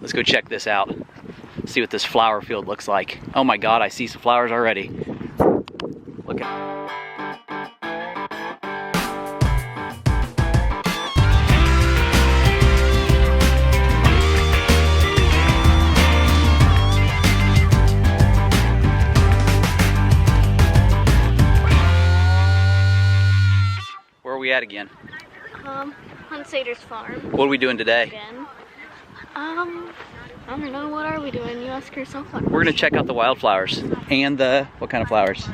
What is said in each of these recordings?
let's go check this out. See what this flower field looks like. Oh my God, I see some flowers already. Look at Where are we at again? Hunsader Farms. What are we doing today? Again. I don't know, what are we doing? You ask her sunflowers. We're gonna check out the wildflowers and the, what kind of flowers?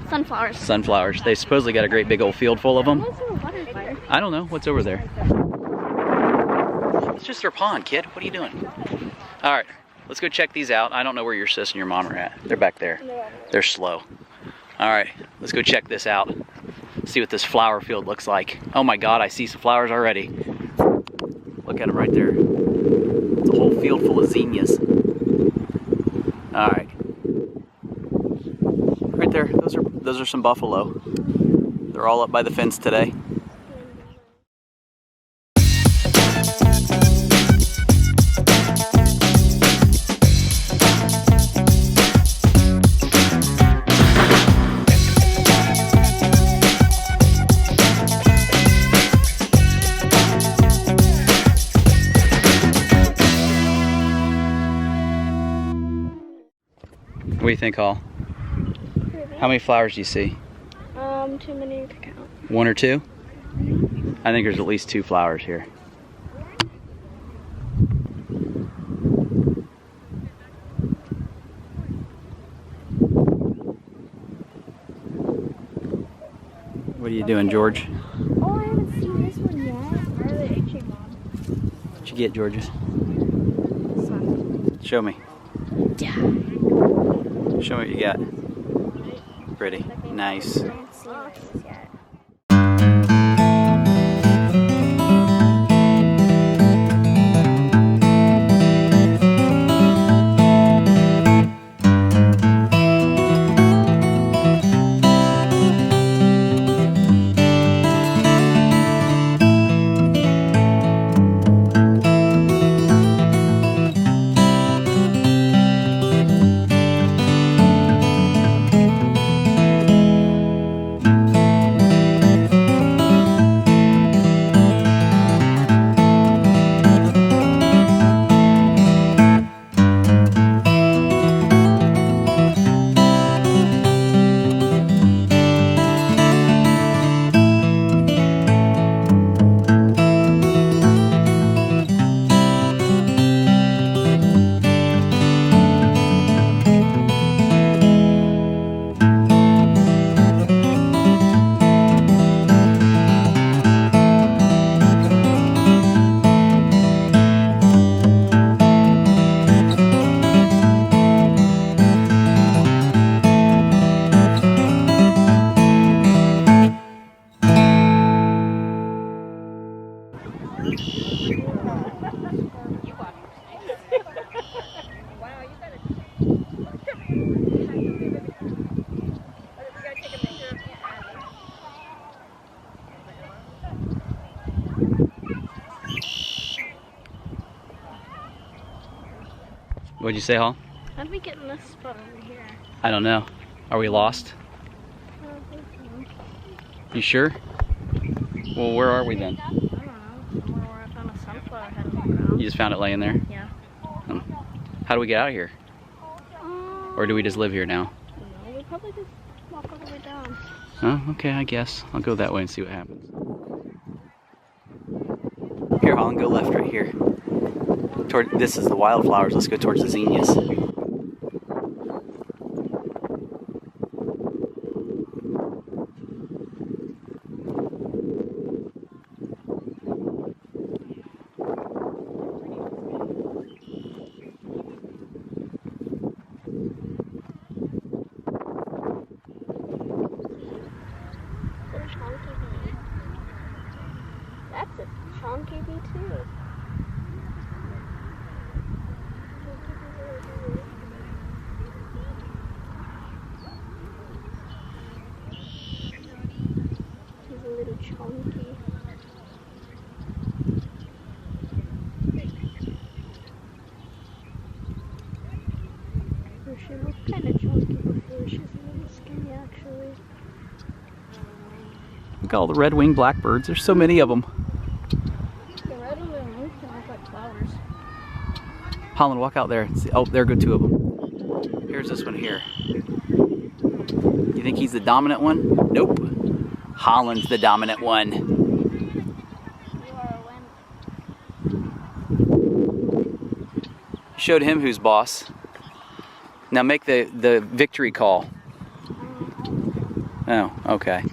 Sunflowers. Sunflowers. They supposedly got a great big old field full of them. What's in the water fire? I don't know, what's over there? It's just their pond, kid. What are you doing? All right, let's go check these out. I don't know where your sis and your mom are at. They're back there. They're slow. All right, let's go check this out. See what this flower field looks like. Oh my God, I see some flowers already. Look at them right there. It's a whole field full of zinnias. All right. Right there, those are some buffalo. They're all up by the fence today. What do you think, Hall? How many flowers do you see? Too many to count. One or two? I think there's at least 2 flowers here. What are you doing, George? Oh, I haven't seen this one yet. Where are the HA Mom? What'd you get, Georgia? Sun. Show me. Yeah. Show me what you got. Pretty. Nice. I haven't seen this yet. What'd you say, Hall? How'd we get in this spot over here? I don't know. Are we lost? I don't think so. You sure? Well, where are we then? I don't know. Somewhere where I found a sunflower head on the ground. You just found it laying there? Yeah. How do we get out of here? Or do we just live here now? No, we probably just walk all the way down. Oh, okay, I guess. I'll go that way and see what happens. Here, Holland, go left right here. This is the wildflowers. Let's go towards the zinnias. That's a chunky bee too. She was kind of chunky before. She's a little skinny, actually. Look at all the red-winged blackbirds. There's so many of them. The red one and look like flowers. Holland, walk out there. See, oh, there go two of them. Here's this one here. You think he's the dominant one? Nope. Holland's the dominant one. You are a wimp. Showed him who's boss. Now make the victory call. Oh, okay.